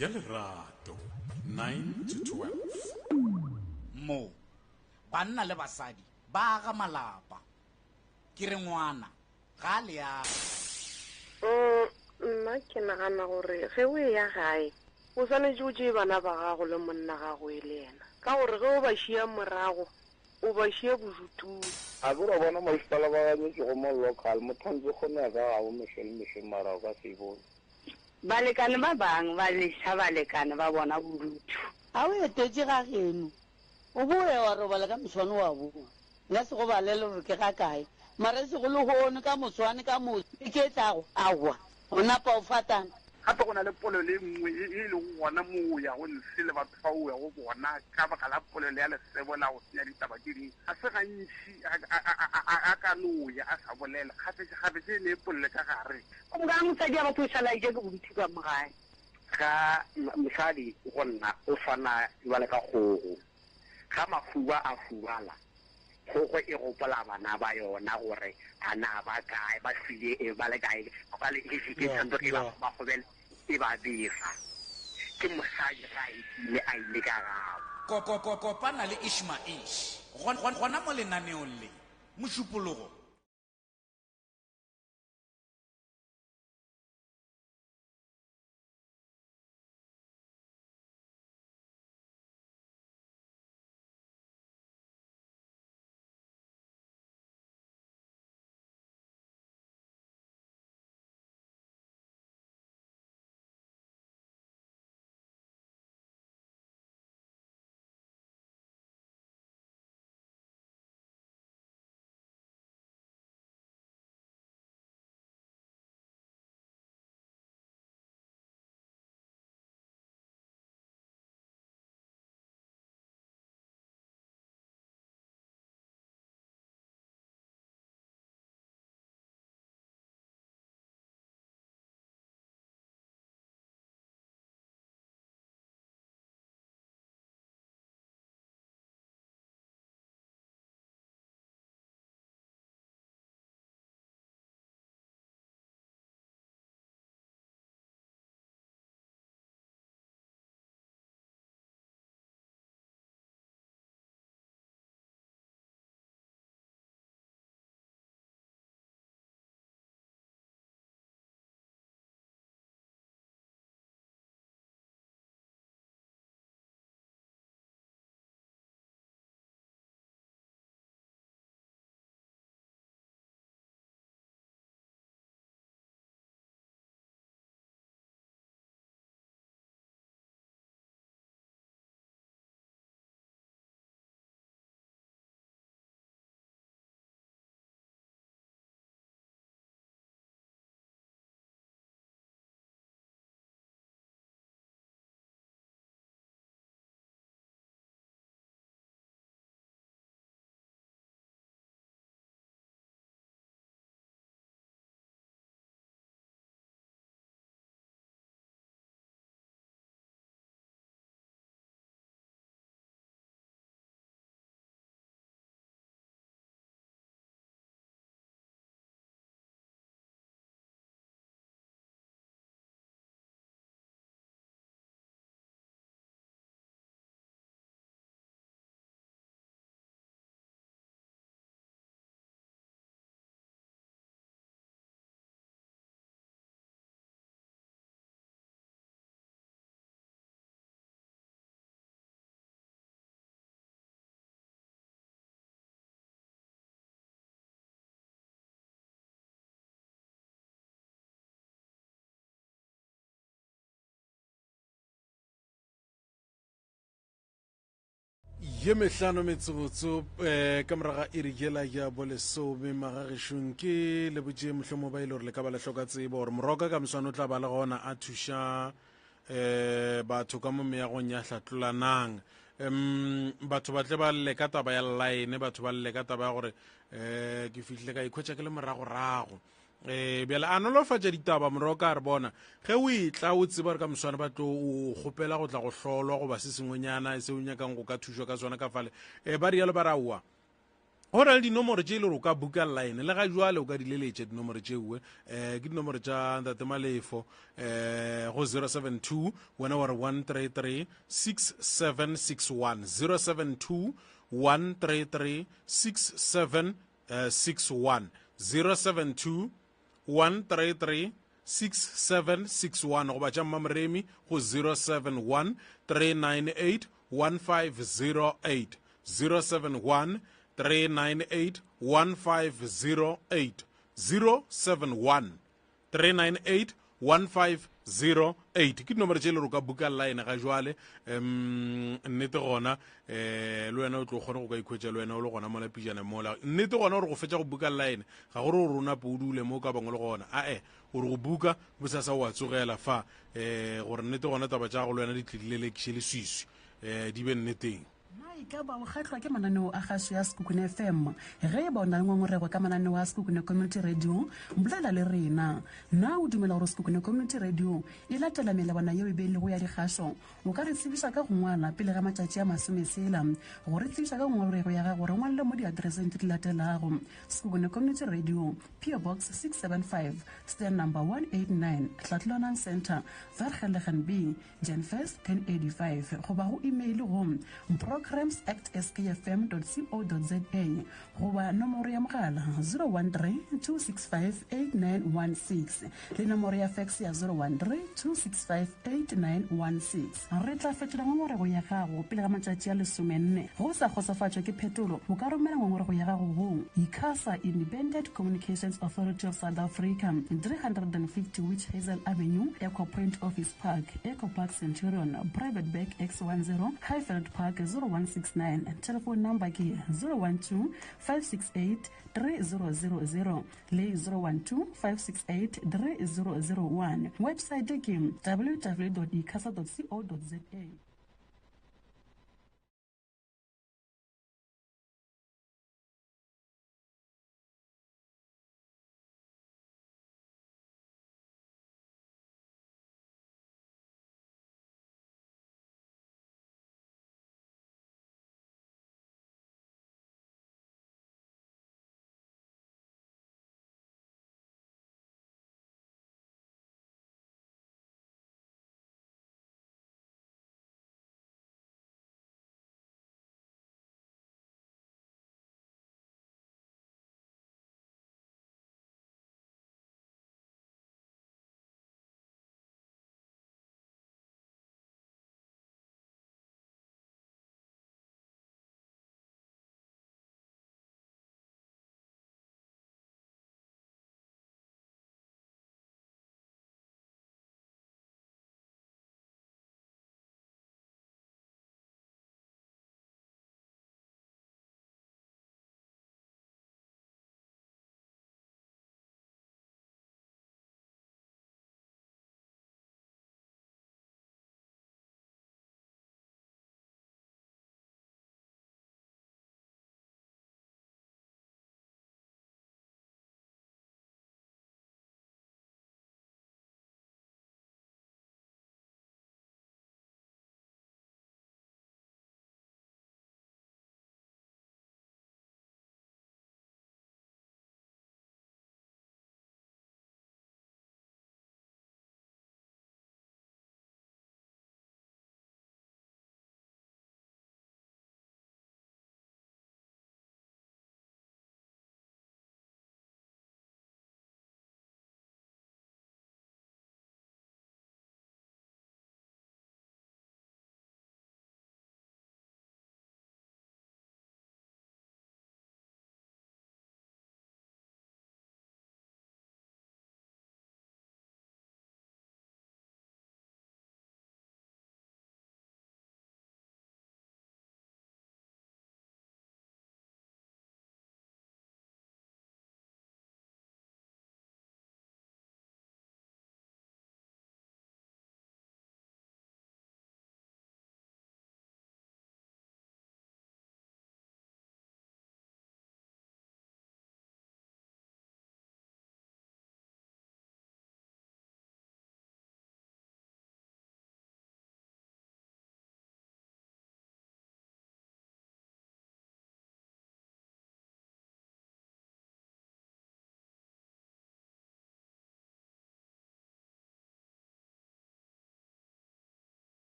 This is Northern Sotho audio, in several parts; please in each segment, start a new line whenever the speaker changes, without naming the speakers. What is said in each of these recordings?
ya lerato 9 to 12
mo banna le basadi ba ga malapa ke re ngwana ga le ya
nna ke nagana gore ge o ya gae o tshwanetse o tšee bana ba gago le monna gago e le ena ka gore ge o ba šia morago o ba šia bodutung
a ke ra bona masepala ba ganyetse go mo local mothantse kgone ya ka gabo mešeng marago ka se bone
balekane ba bangwe ba leša balekane ba bona bodutu
ga o etetse ga geno o boe wa robala ka moswane wa boa nka se go balele gore ke ga kae mara se go le gone ka moswane ka moso e ke tlago awa o napa o fatana
gape go na le polelo e nngwe e leng gona mo ya go nse le batho fa o ya go bona ka baka la polelo ya lesebo la go senya ditaba ke ding ga se gantši a ka no ya a sa bolela gape se ne e polele ka gare
nka mosadi a batho o šalae ke bodutu ka mogae
ga mosadi go nna o tshwana jale ka kgogo ga mafuba a fubala kgogo e gopola bana ba yona gore ana ba kae ba sile e ba le kae ba le ke tsanto e ba gobela e ba befa ke mosadi ga ile a ile ka gago
kopana le Ishmael gona mo lenaneong le mošupologo
ye mehlano metsotso ka moraga irigela ya bolesome magagešong ke le botše mohlomo ba ile gore le ka ba le hloka tsebo gore moroka ka moswane o tla ba le gona a thuša batho ka mo meagong ya hlatlolanang batho ba tle ba lle ka taba ya line batho ba lle ka taba ya gore ke fihlile ka ikhwetša ke le moragorago bjale a nolofatša ditaba moroka a re bona ge o itla o tseba re ka moswane ba tlo o kgopela go tla go hlolwa goba se sengwenyana se o nyakang go ka thušwa ka sona ka fale ba rialo ba ra oa go na le dinomoro tše e le gore o ka buka line le ga jwale o ka di leletša dinomoro tšeue ke dinomoro tša ntate malefo go 072 wena wa re 133 6761 072 133 6761 072 133 6761 go ba tša mmamoremi go 071 398 1508 071 398 1508 071 398 1508 ke dinomoro tše le ro ka buka line ga jwale nnete gona le wena o tlo kgona go ka ikhwetša le wena o le gona mola pijana mola nnete gona gore go fetša go buka line ga gore o rona po o dule mo ka bangwe le gona ae gore go buka bo sa sa wa tsogela fa gore nnete gona taba tša go le wena di tlile le kšele swiswi di be nneteng
ka ba o kgatlhwa ke mananeo a gaso ya Sekhukhune FM ge e ba o na le ngongorego ka mananeo a Sekhukhune Community Radio mbolela le rena na o dumela gore Sekhukhune Community Radio e latela melawana yeo e beilego ya dikgaso o ka re tsebiša ka go ngwala pele ga matšatši a 40 go re tsebiša ka ngongorego ya gago re ngwalele mo diatereseng tse di latelago Sekhukhune Community Radio PO Box 675 stand number 189 Tlatlanan Center Vergelegen B Genfest 1085 go ba go email go programs@skfm.co.za goba nomoro ya mogala 013-265-8916 le nomoro ya fax ya 013-265-8916 re tla fetola ngongorego ya gago pele ga matšatši a 14 go sa kgotsofatšwa ke phetolo o ka romela ngongorego ya gago go ICASA Independent Communications Authority of South Africa 350 Witch Hazel Avenue Eco Point Office Park Eco Park Centurion Private Bank X10 Highfield Park 0169 and telephone number ke 012-568-3000 le 012-568-3001 website ke www.icasa.co.za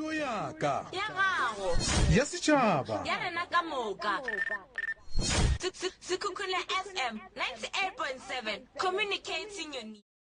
radio ya ka
ya gago
ya setšhaba
ya rena ka moka Sekhukhune FM 98.7 communicating your needs.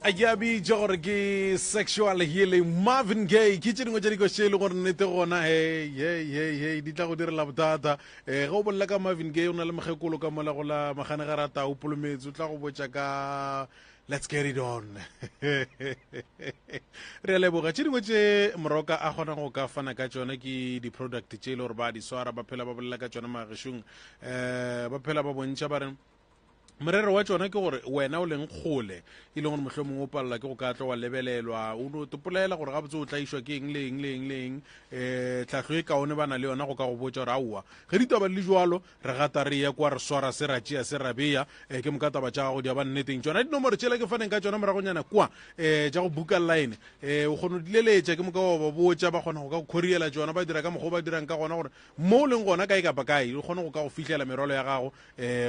a ke a bitša gore ke sexual healing Marvin Gaye ke tše dingwe tša dikoše e le gore nnete gona hei di tla go direla bothata ge o bolela ka Marvin Gaye o na le mokgekolo ka mola go la magane ga rata o polometse o tla go botša ka let's get it on re a leboga tše dingwe tše moroka a kgonang go ka fana ka tšona ke di-product tše e le gore ba di swara ba phela ba bolela ka tšona magešong ba phela ba bontšha ba reng morero wa tšona ke gore wena o leng kgole e leng gore mohlho mongwe o palela ke go ka tlo wa lebelelwa o no topolela gore gabotse o tlaišwa ke eng le eng le eng le eng tlhahlo e kaone bana le yona go ka go botša gore aowa ge ditaba le jalo re gata re ya kwa re swara se ra tšea se ra beya ke mokataba tša gago di a ba nneteng tšona dinomoro tšela ke faneng ka tšona moragonyana kwa tša go buka line o kgone o dileletša ke moka wa ba botša ba kgona go ka go khoriela tšona ba dira ka mokgwa ba dirang ka gona gore mo o leng gona kae kapa kae o kgone go ka go fitlhela merwalo ya gago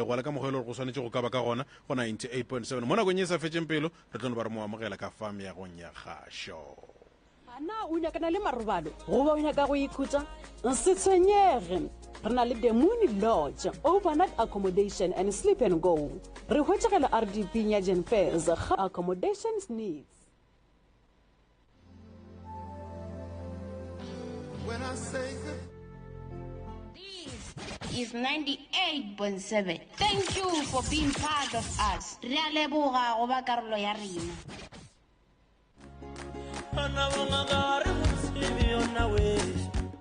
go le ka mokgwa e le gore go tshwanetse go ka ba ka gona go 98.7 mo nakong e sa fetšeng pelo re tlo ba re mo amogela ka fam ya gong ya kgašo
ana o nyakana le marobalo goba o nyaka go ikhutsa se tshwenyege re na le the Moon Lodge overnight accommodation and sleep and go re hwetšegela RDP Nyagen Fairs accommodations needs.
When I say
is 98.7. Thank you for being part of us. Re a leboga go ba karolo ya rena.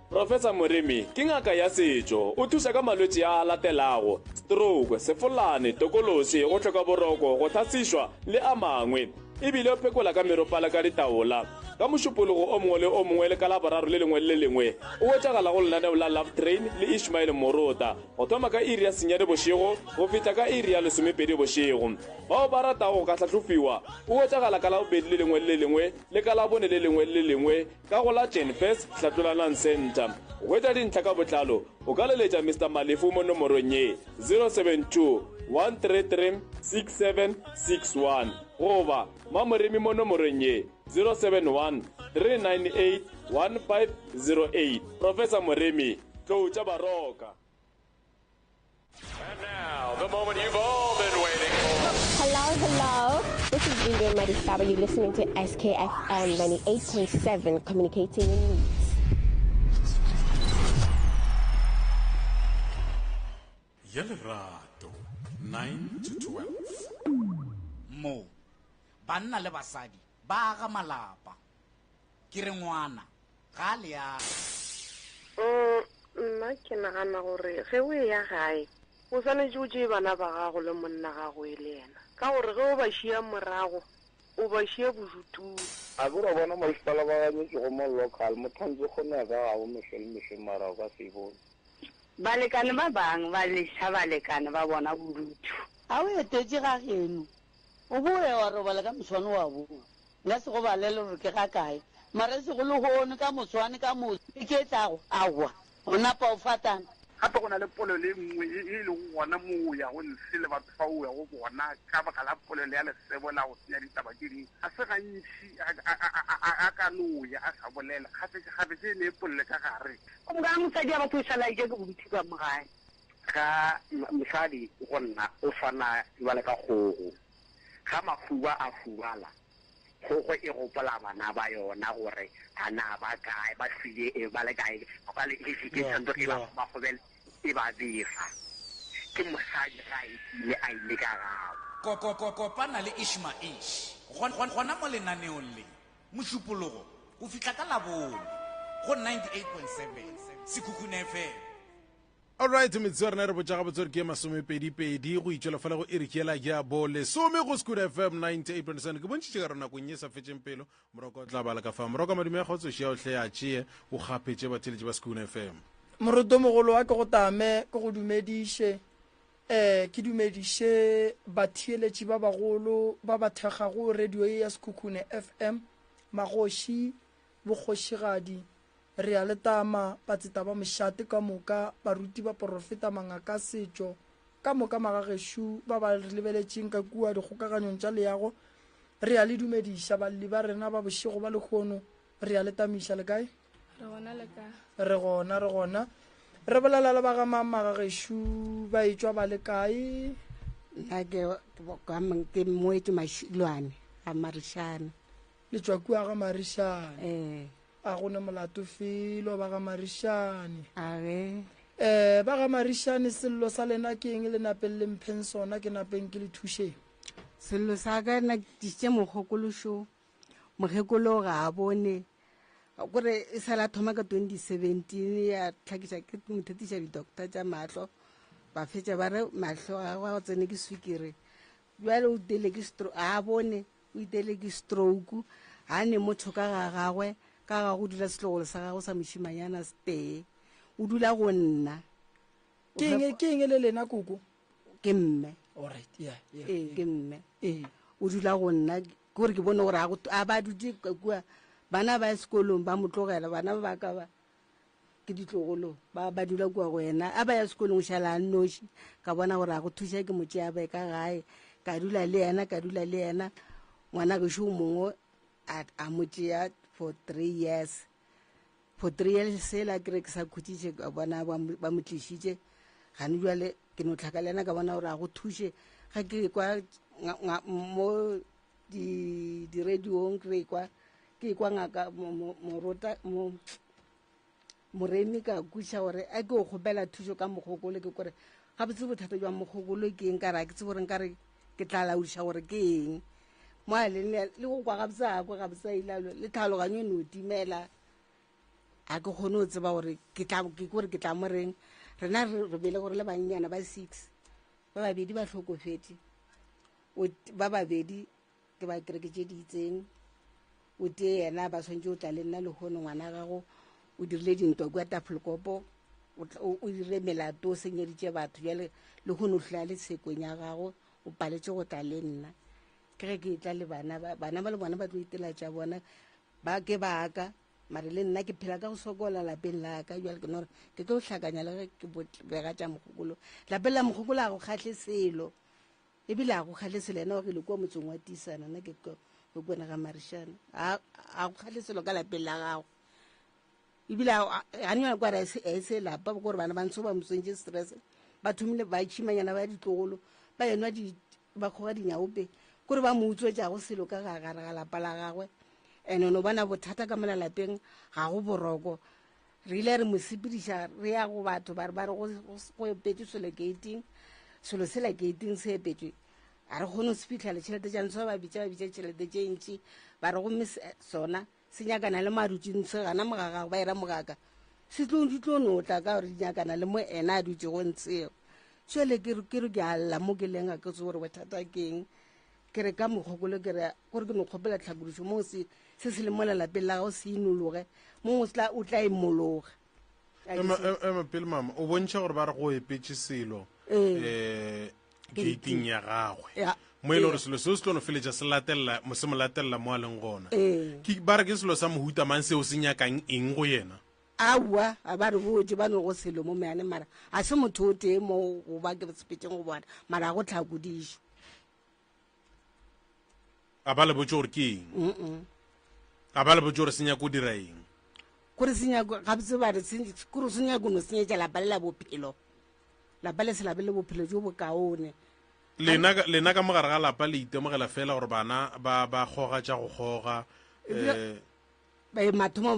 Professor Moremi ke ngaka ya setšo o thusa ka malwetse a latelago stroke sefolane tokolosi go tlhoka boroko go thasišwa le a mangwe ebile o phekola ka meropala ka ditaola ka mošupologo o mongwe le o mongwe le ka laboraro le lengwe le lengwe o wetšagala go lenaneo la Love Train le Ishmael Morota go thoma ka iri ya senyane bošego go feta ka iri ya lesomepedi bošego bao ba ratago go ka tlhatlhofiwa o wetšagala ka labobedi le lengwe le lengwe le ka labone le lengwe le lengwe ka go la Jen First Hlatlolanang Center go etša dintlha ka botlalo o ka leletša Mr. Malefu mo nomorong ye 072 133 6761 goba Mamoremi mo nomorong ye 071 398 1508. Professor Moremi, tloutša baroka.
And now, the moment you've all been waiting for.
Hello. This is Ingrid Madisaba. You're listening to SKFM 98.7, communicating in needs.
Yelerato 9 to 12
mo banna le basadi ba ga malapa ke re ngwana ga le ya
nna ke nagana gore ge o ya gae o swanetse o tšee bana ba gago le monna gago e le ena ka gore ge o ba šia morago o ba šia bojutung
a ke ra bona masepala ba ganyetse go mo local mothantse kgone ya ka gabo mešhe marago ka se bone
balekane ba bangwe ba leša balekane ba bona bodutu a o etetše ga geno o boe wa robala ka moswane wa boa nka se go balele gore ke ga kae mare se go le gone ka moswane ka motse e ke tlago awa o napa o fatana
gape go na le polelo e nngwe e leng gona moo ya go nse le batho fa o ya go bona ka baka la polelo ya lesebo la go senya ditaba tse ding a se gantši a ka noya a sa bolela gape se ne e polele ka gare
o moka mosadi a batho o šalaje ke boduthi ka mogae
ga mosadi go nna o tshwana jwale ka kgogo ga mafuba a fubala kgogo e gopola bana ba yona gore bana ba kae ba sile e ba le kae ba le education e ba gobele e ba befa ke mosadi ga ile a ile ka gago
kopana le Ishmael gona mo lenaneong le mošupologo go fitlha ka labone go 98.7 Sekhukhune FM.
alright metsi rena re botsa gabotse gore ke masomepedipedi go itšwela fela go erikiela ya bo lesome go School FM 98.7 ke bontšitše ka rona kong ye sa fetšeng pelo moroko o tla bala ka fa moroko madume ya kgotsoši ya otlhe ya tšee o kgapetše batheletše ba School FM
moroto mogolo wa ke go tame ke go dumediše ke dumediše batheeletši ba bagolo ba ba thegago radio ya Sekhukhune FM magoši bokgošigadi re a letama batseta ba mošate ka moka baruti ba porofeta mangaka setšo ka moka magagešo ba ba re lebeletšeng ka kua dikgokaganyong tša leago re a le dumediša balli ba rena ba bošego ba lekgono re a letamiša le kae re gona re bolela le ba ga magagešo ba etšwa ba le kae
ke moetse mašilwane a Marishana
le tswa kua ga Marishane a gone molato felo ba ga Marishane ba ga Marishane sello sa lena ke eng le napeng le mpheng sona ke napeng ke le thušeng
sello sa ka na ditše mogokološo mogekolo ga a bone gore e sala thoma ka 2017 ya tlhakiša ke mothetiša di-doctor tša mahlo ba fetša ba re mahlo a go tsene ke swikere bjale o itele ke a bone o itele ke stroke ga ne motho ka ga gagwe ka ga go dula setlogolo sa gago sa mošimanyana stee o dula go nna
ke eng le lena koko
ke mme ke mme o dula go nna gore ke bone gore a ba dutse kua bana ba sekolong ba motlogela bana ba ka ba ke ditlogolo ba dula kua go wena a ba ya sekolong šala a nnoši ka bona gore a go thuša ke motse a bae ka gae ka dula le yena ngwana ke šo mongwe a motšea for 3 years sela kere ke sa khutiše ka bona ba mo tlišitše gane jale ke no tlhaka le yena ka bona gore a go thuše ga ke kwa mo di-radiong ke kwa ngaka moremi ka kuša gore a ke o kgopela thušo ka mogokolo ke kore ga botse bothata jwa mogokolo ke eng kare a ke tse gore nkare ke tla laodiša gore ke eng mo a le go kwa gabotse a kwa gabotse a ilalo le tlhaloganyo e ne o timela a ke kgone o tseba gore ke kore ke tla mo reng rena re bele gore le bannyana ba 6 ba babedi ba tlhokofetse ba babedi ke ba kereke tše di itseng o tee yena ba swantse o tla le nna lehono ngwana gago o dirile dintwa kua tafolkopo o dirile melato o senyeditše batho jale lehono o hlola le sekong ya gago o paletše go tla le nna ke ge ke tla le bana ba le bona ba tlo itela tša bona ba ke baka mare le nna ke phela ka go sokola lapeng la ka jale ke nore ke tlo hlakanya le ge ke bega tša mogokolo lapeng la mogokolo a go kgahle selo ebile a go kgahle selo ena gore le kua motseng wa tisana nna ke kone ga Marishane a go kgahle selo ka lapeng la gago ebile gane yona kware a se lapa gore bana ba ntsho ba motswentše stress ba thomile ba tšhimanyana ba ditlogolo ba enwa ba kgoga dinyaope kore ba mo utswetšago selo ka gare ga lapa la gagwe and no bona bothata ka mola lapeng ga go boroko re ile re mo sepediša re ya go batho ba re go epetše selo se la gating se epetšwe a re kgone go se fitlhela tšhelete tša ntsho ba bitša tšhelete tše ntši ba re gomme sona se nyakana le madutsintse gana mogagago ba era mogaka se di tlo notla ka gore di nyakana le mo ena a dutse go ntshego šele ke re ke a lla mo ke leng a ke tse gore bothata keng ke re ka mogokolo ke re gore ke no kgopela tlhakodišo mo se le mo lelapeng la gago se inologe mongwe o tla imologa
ema pele mama o bontšha gore ba re go epetše selo gating ya gagwe mo e le gore selo seo se tlo no feletša se mo latelela mo a leng gona ba re ke selo sa mohuta mang seo se nyakang eng go yena
aowa a ba re botse ba no go selo mo meane mara a se motho o tee mo go ba ke sepetšeng go bona mara a go tlhakodišo
a ba le botse gore ke eng a ba le botse gore se nyako dira eng
kore senyako gabotse ba re kore se nyako no senyetša lapa le la bophelo lapa le se labe le bophelo jo bokaone
lena ka mogare ga lapa le itemogela fela gore bana ba goga tša go goga
mathomo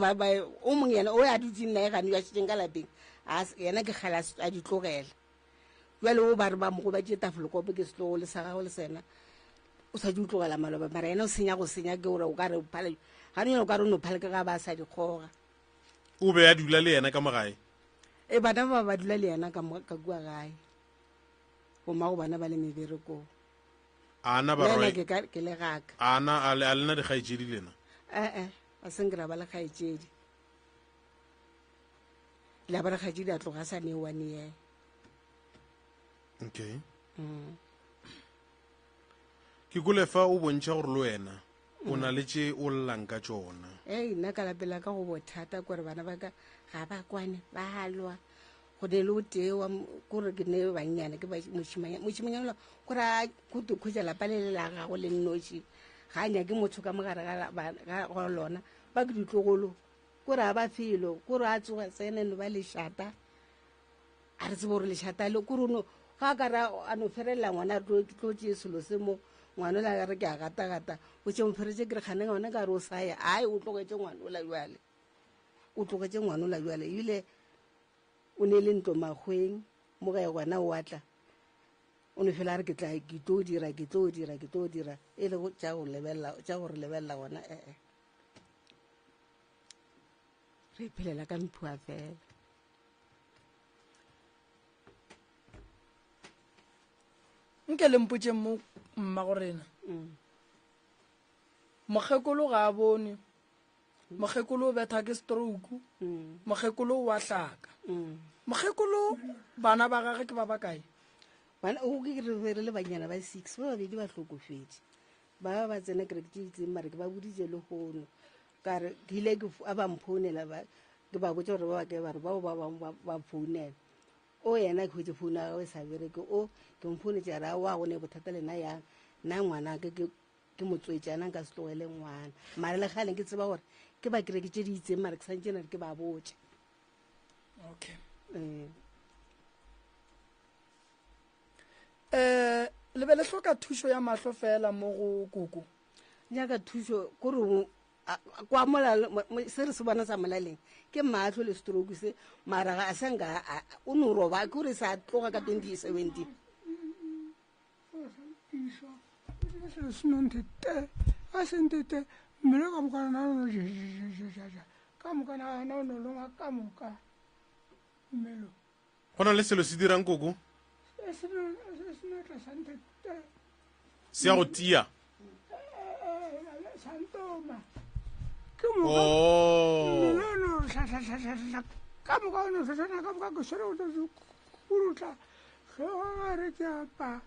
o mongwe yena o a dutse nna e gane ya šitšeng ka lapeng yena ke kgala a di tlogela jale o ba re ba mogo ba tšee tafolokopo ke setlogo le sa gago le sena o sa di o tlogela maloba mara yena o senya go senya ke gore o ka re phale gane yena o ka re o no phale ke ga ba sa di kgoga
o be a dula le yena ka mogae
bana ba dula le yena ka kua gae bomago bana ba le meberekong
ana
ke le gaka
ana a lena dikgaetšedi lena
a senkera ba le kgaetšedi la ba le kgaetšedi a tloga sa ne 1 year
okay ke kulefa o bontšha gore le wena o na le tše o llang ka tšona
nna ka lapela ka go bothata kore bana ba ka ga ba kwane ba halwa go ne le o tee kore ke ne bannyane ke mošimanyana kore go tekhwetša lapa le la gago le nnoši ga a nyake motho ka mogare ga lona ba ke ditlogolo kore a ba felo kore a tsoga tseneno ba lešata a re tsebe gore lešata le kore ga ka ra a no ferelela ngwana tlo tse selo se mo ngwana la re ke a gata o tse mo feretse ke re khane ngwana ka re o saya ai o tlogetse ngwana o la jwale o tlogetse ngwana o la jwale ile o ne le ntlo magweng mo ga gwana o atla o ne fela re ke tla ke tlo dira e le go tša go re lebella gona re phelela ka mphua fela
nke le mpotse mo mma go rena mokgekolo ga a bone mokgekolo o betha ke stroke mokgekolo o a hlaka mokgekolo bana ba gage ke ba bakae
bana o ke re le banyana ba 6 ba babedi ba hlokofetse ba ba tsena ke re ke itseng mare ke ba boditse le gono ka re ke ile ke a ba mphounela ba ke ba botsa gore ba ba ke ba re ba phounela o yena ke hwetse phone ya gagwe sa bereke o ke mphonetse a re a wa go ne bothata lena yang nna ngwana ke motswetšana nka se tlogele ngwana mare le gale ke tseba gore ke ba kereke tse di itseng mare ke santsena re ke ba botse
okay le be le hloka thušo ya mahlo fela mo go koko
nyaka thušo kore kwa mola se re se bona sa molaleng ke mahlo le stroke se mara ga a senga o no roba ke re sa tloga ka 2017
asentete mmele ka mokana na ka mokana na no longa ka moka mmelo
go na le selo se dirang koko se ya go tia
santoma
oh
no ka moka no sesana ka moka go sere o tlo kurutla re ke apa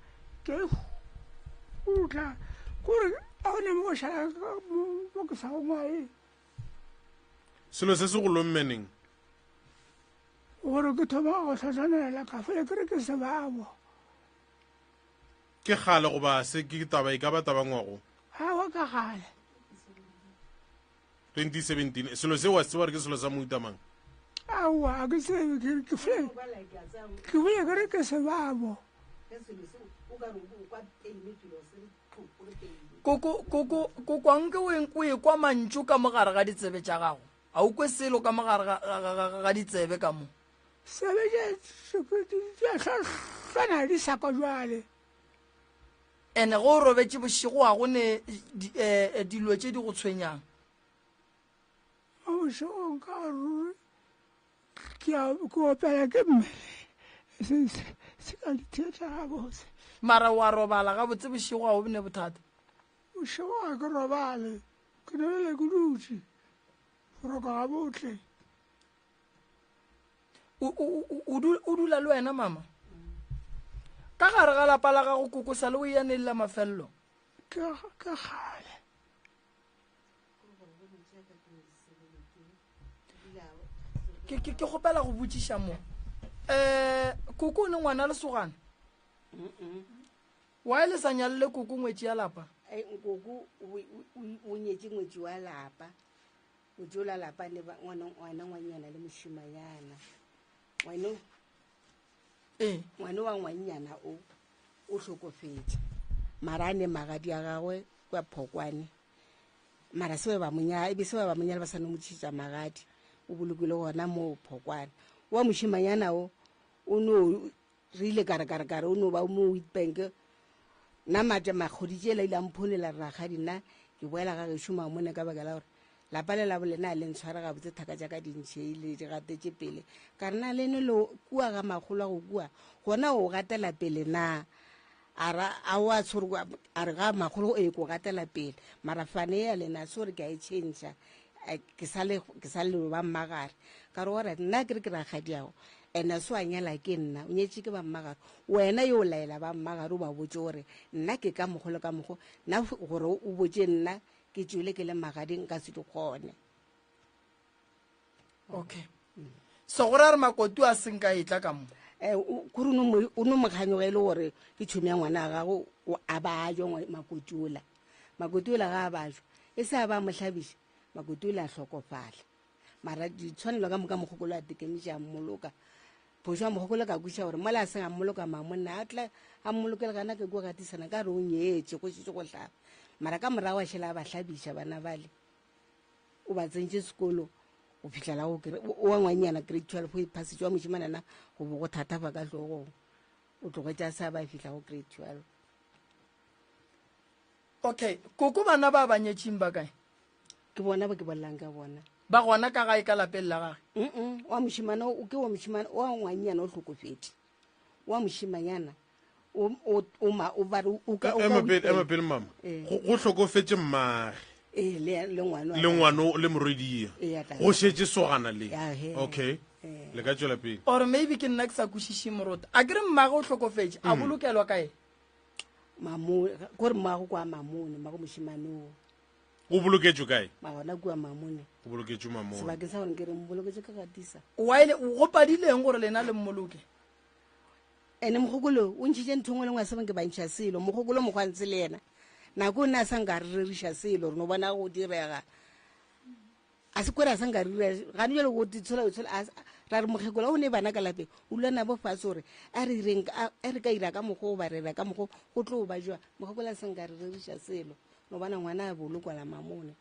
ke utla kore a ne mo shala mo ke sa ngwae
selo se se go lommeneng
gore ke thoma go tlhasanela ka fele ke re ke se babo
ke gale goba se ke taba e ka ba taba ngwago
ha wa ka gale
2017 selo se wa se wa re ke selo sa moitamang
awa ke se ke fele ke bile ke re ke se babo
kokwanke o e kwa mantšu ka mogare ga ditsebe tša gago a o kwe selo ka mogare ga ditsebe ka mo
sebe tlana di saka jwale
ene go o robetse bošego a gone dilo tše di go tshwenyang
a bošegong ka ruri ke opela ke mmele se ka ditheetša gabotse
mara wa robala ga botse bošego a o bone bothata
bošego ga ke robale ke nelele ke dutse roka ga botle
o dula le wena mama ka gare ga lapa la gago kokosa le o yanelela mafelelo
ke gale
ke kgopela go botšiša mo koko o ne ngwana le sogana wa e le sa nyalele koko ngwetši ya lapa
koko o nyetse ngwetši wa lapa o jola lapa le ngwana ngwanyana le mošimanyana ngwane wa ngwanyana o hlokofetse mara a ne magadi a gagwe kwa phokwane mara se ba monyala ba sa no motšhitša magadi o bolokile gona mo phokwane wa mošimanyana o no re ile kare o no ba mo Witbank nna mate makgoditše la ile a mphonela ragadi nna ke boela ga ge šoma mone ka baka la gore lapa le la bolena le ntshwara ga botse thaka jaaka dintšhe ile di gatetše pele ka re na lene le kua ga magolo a go kua gona o gatela pele na a wa tshore a re ga magolo e ko gatela pele mara fane ya lena se gore ke a e change ke sa le ba mmagare ka re ora nna ke re ke ragadi yago ene se wa nyala ke nna o nyetse ke ba mmagare wena yo o laela ba mmagare o ba botse gore nna ke ka mogolo ka mogo nna gore o botse nna ke tswile ke le magading ka se di kgone
okay so gore a re makotu a senka etla ka mo
kore o no mokganyo ga e le gore ke tšhomi ya ngwana a gago a bajo makotola ga a bajo e se a ba mohlabiša makotola a hlokofala mara ditshwanelo ka moka mogokolo a tekemiša mmoloka phoso a mogokolo ka kwiša gore mola a seng a mmoloka mamonna a tla a mmolokele gana ke kua gatisana ka re o nyetse go šitse go tlhaba mara ka morago a šhela a ba hlabiša bana bale o ba tsentše sekolo o fitlhela o wa ngwanyana grade 12 o iphasitše wa mošimanana go bo go thathafa ka tlogong o tlogetše a sa ba fitlha go grade 12.
Okay, koko bana ba banyetšing ba kae?
Ke bona ba ke bolelang ka bona.
Ba gona ka gae ka lapeng la gage?
Wa mošimana o ke wa mošimana wa ngwanyana o hlokofetse. Wa mošimanyana o ba re o ka
Emapele mama. Go hlokofetse mmage.
Le
ngwano le morwedi go šetse sogana le. Okay. Le ka tšwela pele.
Or maybe ke nna ke sa kwešiše morota. A ke re mmage o hlokofetse a bolokelwa kae?
Mamone gore mmago kwa mamone mago mošimane
o boloketšwe kae?
magona kua mamone
o boloketšwe mamone
sebakeng sa gore ke re mboloketše ka gatisa
waile o gopadileng gore lena le mmoloke
ene mogokolo o ntšhitše ntho ngwe le ngwe a sebeng ke bantšha selo mogokolo mokgwantse le yena nako o ne a sa nka reriša selo re no bona go direga a se kore a sa nka rira gane jalo go tshola ra re mogekolo o ne bana ka lapeng o dula nabo fatshe gore a re ka ira ka mokgwa o ba rera ka mokgwa go tlo ba jwa mogekolo a se nka reriša selo no bana ngwana a bolokwala mamone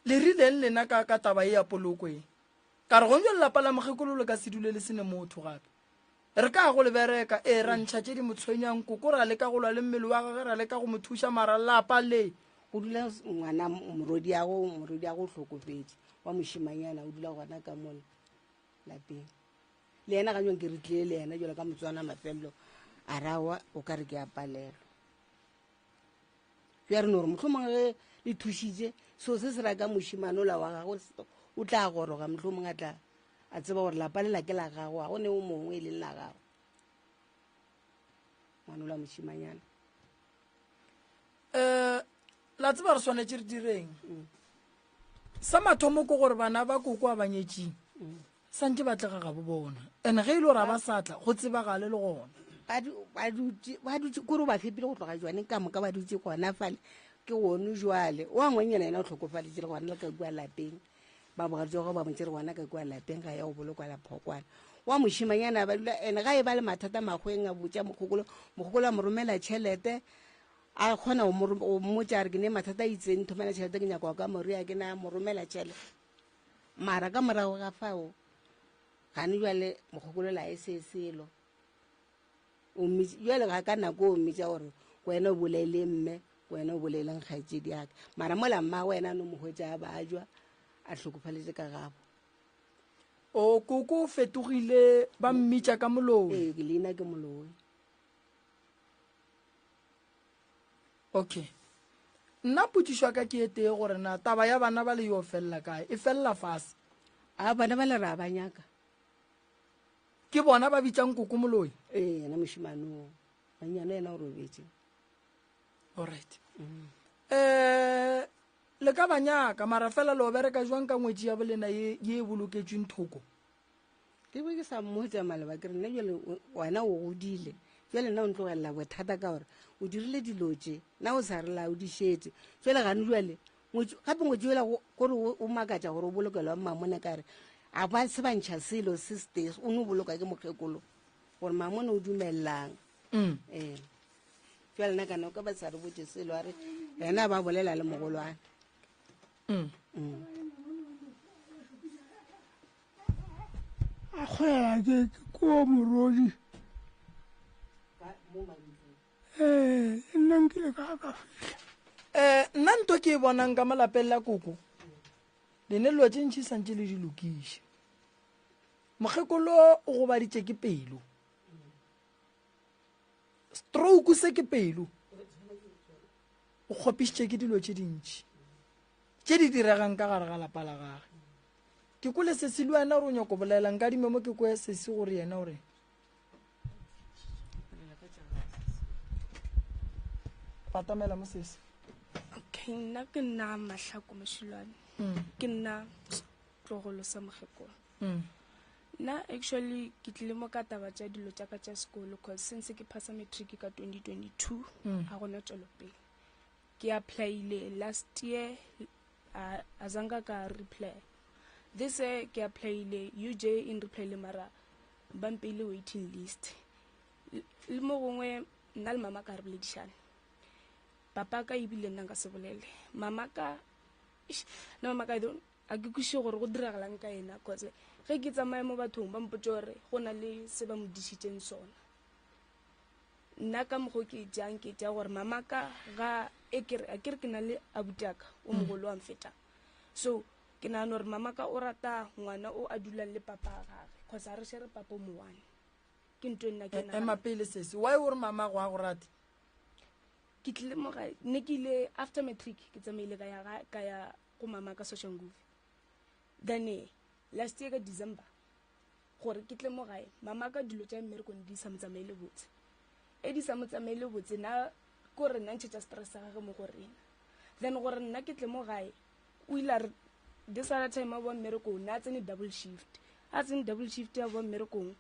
le rileng lena ka taba e ya polokwe ka re go njo lelapa la mogekolo le ka se dule le sene motho gape re ka go le bereka ra ntšha tše di motshwenyang koko ra le ka go lwa le mmele wa gage ra le ka go mo thuša mara lapa le
o dula ngwana morodi ya go hlokofetse wa mošimanyana o dula gona ka mona lapeng le yena ga jong ke re tlile le yena jalo ka motswana mafelelo a rawa o ka re ke a palelwa ya re no gore mohlomongwe le thušitše seo se se raka mošimanola wa gago o tla goroga mohlomongwe a tla a tseba gore lapa lela ke la gago ga gone o mongwe e leng la gago ngwanola mošimanyana
la tseba re swanetše re direng sa mathomo ko gore bana ba koko a banyetšing santse batlega ga bo bona and ge e le gore a ba satla go tsebagale le gona
ba dutse kore o ba fepile go tloga jwane ka moka ba dutse gona fale ke gone jwale wa ngwenyana ena o tlhokofaletše le gona le ka kua lapeng ba bogatse go ba montse re gona ka kua lapeng ga ya go bolokwala phokwana wa mošimanyana ba dula ene ga e ba le mathata magweng a botša mogokolo a mo romela tšhelete a kgona go mmotša re ke ne mathata a itseng thomela tšhelete ke nyakwa ka moria ke na mo romela tšhelete mara ka morago ga fao gane jwale mogokolo la e se selo jwale ga ka nako o mmitša gore wena o bolele mme wena o boleleng kgaetsedi yaka mara mola mma wena no mogwetša a bajwa a hlokofaletse ka gabo
o koko o fetogile ba mmitša ka molowe
ke leina ke molowe
okay nna potšišwa ka ke etee gore na taba ya bana ba le yo felela kae e felela fase
a bana ba le ra ba nyaka
ke bona ba bitšang koko moloi
yena mošimano banyana yena o robetse
alright le ka banyaka mara fela le o bereka jwang ka ngwetši ya bolena ye e boloketšweng thoko
ke be ke sa mmotša maleba ke re nna jale wena o godile jale nna o ntlogelela bothata ka gore o dirile dilo tše na o sa re laodišetse jale gane jale gape ngwetši ela kore o makatša gore o bolokelwa mamone ka re a ba se bantšha selo se stays o ne o boloka ke mokgekolo gore mamone o dumelelang jale nna kana o ka ba sa re botse selo a re yena ba bolela le mogolwane
a kgwela ke ko morodi nna nkile ka fitlha
nna nto ke e bonang ka malapeng la koko lene lo tše ntšhi santše le di lokiše mokgekolo o go baditše ke pelo stroke se ke pelo o kgopišitše ke dilo tše dintšhi tše di diregang ka gare ga lapa la gage ke kole sese le wena gore o nyako bolelang ka dimemo ke kwe sese gore yena gore patamela mo sese
okay nna ke nna Mahlako Mošilwane ke nna tlogolo sa mogekolo nna actually ke tlile mo ka taba tša dilo tša ka tša sekolo cause since ke passa matric ka 2022 ga gona tšwelopele ke applyile last year a zanga ka reply this ke applyile UJ in replyile mara ba mpeile waiting list le mo gongwe nna le mama ka re boledišane papa ka ebile nna nka se bolele mama ka a ke kweše gore go diragalang ka ena cause ge ke tsamaye mo bathong ba mpotse gore go na le se ba mo dišitseng sona nna ka mokgwa ke jang ke tja gore mama ka ga a kere ke na le abutaka o mogolo wa mfetang so ke nagana gore mama ka o rata ngwana o a dulang le papa a gage kgotsa a re shere papa mo one ke ntho nna ke
ema pele sese why o re mama go a go rate
ke tlile mo gae ne ke ile after matric ke tsamaile ka ya go mama ka Soshanguve then last year ka December gore ke tle mo gae mama ka dilo tša mmereko di sa motsamaile botse di sa motsamaile botse na ko re nna ntšhetša stress ga mo go rena then gore nna ke tle mo gae o ile re this other time a bo mmereko na tsene double shift ya bo mmerekong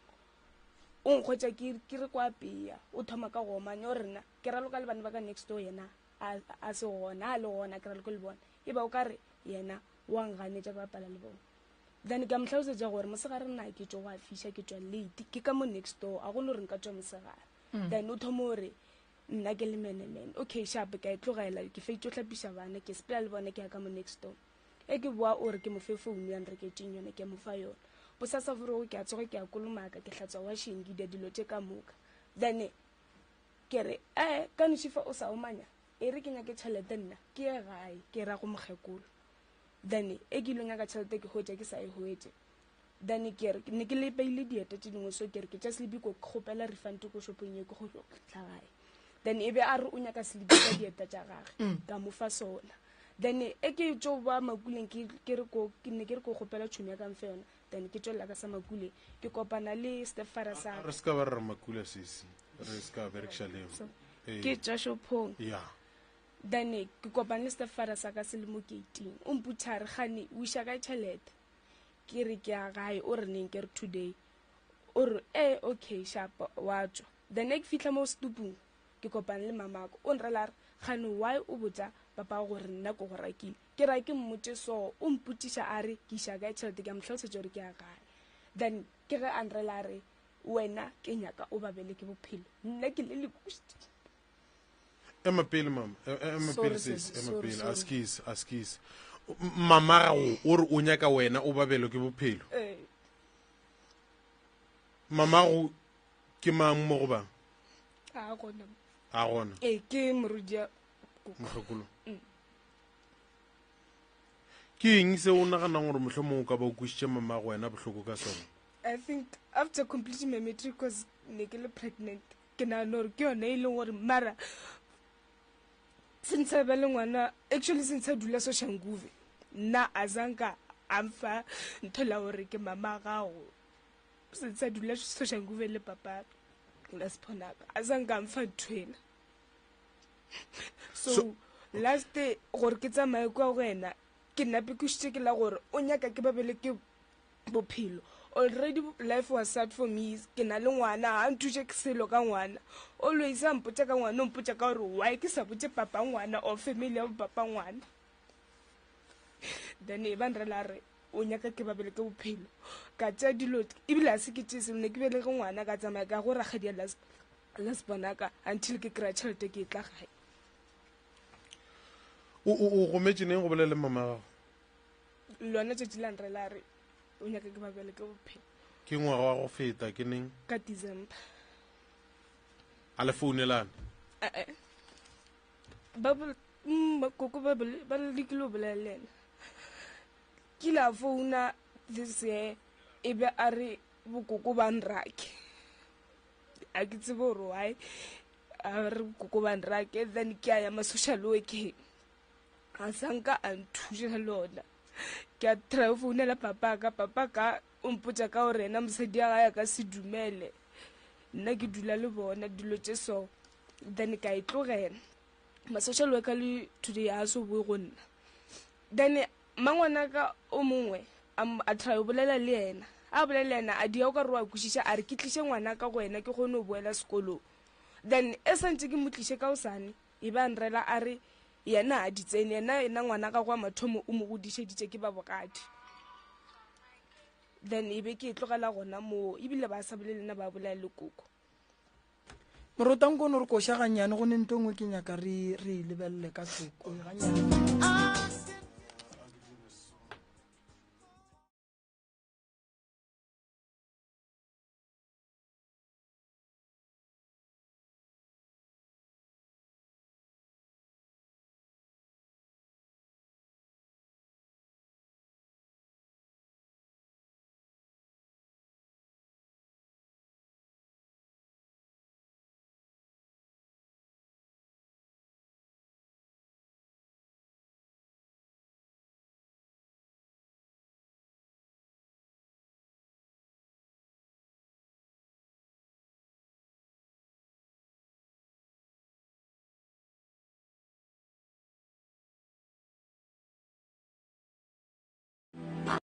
o nkgotša ke re kwa peya o thoma ka go manya o rena ke raloka le bana ba ka next door yena a se gona a le gona ke raloka le bona e ba o ka re yena wa nganetša ba pala le bona then ka motlhalosetša gore mosegare nna ke tšo go a fiša ke tšwa late ke ka mo next door a gone gore nka tšwa mosegare then o thoma gore nna ke le menemene okay sharp ka e tlogela ke feitso hlapiša bana ke sepela le bona ke ya ka mo next door ke boa o re ke mo fe founu ya nreketseng yone ke mo fa yone bosasa forogo ke a tsoga ke a kolomaka ke hlatswa washing ke dilo tše ka moka then ke re ka nšifa o sa omanya e re ke nyake tšhelete nna ke ye gae ke ra go mokgekolo then ke ilo nyaka tšhelete ke hwetša ke sa e hwetše then ne ke lepeile dieta tše dingwe so ke re ke tša selibiko ke kgopela refund ko shopong ye ke go tla gae then e be a re o nyaka selibi ka dieta tša gage ka mo fa sona then ke tšo ba makuleng ke re ko kgopela tšhomi ya kamfe yona then ke tšwelela ka sa makule ke kopana le stepfather sa
re ska ba re makule sisi re ska berekša leo
ke tša shophong
ya
then ke kopana le stepfather sa ka selemo ke 18 o mputša re gane o iša ka tšhelete ke re ke a gae o re neng ke re today o re okay sharp wa tšwa then ke fitlha mo stupung ke kopana le mamako o nrela re gane why o botsa papa gore nna ko go rakile ke ra ke mmotse so o mputiša a re ke iša ka tšhelete ke a motlhalosetša gore ke a gae then ke ge a nrela re wena ke nyaka o babele ke bophelo nna ke le lekušite
ema pele mama ema pele sis ema pele askis mama gago o re o nyaka wena o babelo ke bophelo mama go ke mang mo go bang
a gona ke morudia
mokgekolo ke eng se o naganang gore mohlomong o ka ba o kwešiše mama go wena bohloko ka sone
I think after completing my matric cause ne ke le pregnant ke nagana gore ke yone e leng gore mara since ba le ngwana actually since a dula Soshanguve nna a zanka amfa nthola gore ke mama gago since a dula Soshanguve le papa la sponaka a zanka amfa ntwena so last day gore ke tsamaye kwa go wena ke nape ke šitše ke la gore o nyaka ke babele ke bophelo already life was sad for me ke na le ngwana a nthuše ke selo ka ngwana always a mpotša ka ngwana o mpotša ka gore why ke sa botše papa ngwana or family ya papa ngwana then e ba nrela re o nyaka ke babele ke bophelo ka tša dilo ebile a se ke tše selo ne ke belege ngwana ka tsamaya ka go ragadi ya lasbonaka until ke kry-a tšhelete ke e tla gae
o gometše neng go bolele mama gago
lona tšatši la nrela re o nyaka ke babele ke bophelo
ke ngwaga wa go feta ke neng
ka December
a le founelane
koko ba lekile o bolelena ke la founa this year e be a re bokoko ba nrake a ke tsebe gore why a re bokoko ba nrake then ke a ya ma-social workeng a sanka a nthuša lona ke a try o founela papa ka o mpotša ka gore ena mosadi ya gae ka se dumele nna ke dula le bona dilo tše so then ka e tlogela ma-social worker le today a so boe go nna then mangwana ka o mongwe a try o bolela le yena a bolela yena a dia o ka re wa kwešiša a re ke tliše ngwana ka go wena ke kgone o boela sekolong then e santse ke mo tliše ka osane e ba nrela a re yena a ditsene yena ngwana ka kwa mathomo o mo godišeditše ke ba bokadi then e be ke e tlogela gona moo ebile ba sa bolelena ba bolaya le koko
morotang kono re koša gannyane go ne nto ngwe ke nyaka re lebelele ka seko gannyane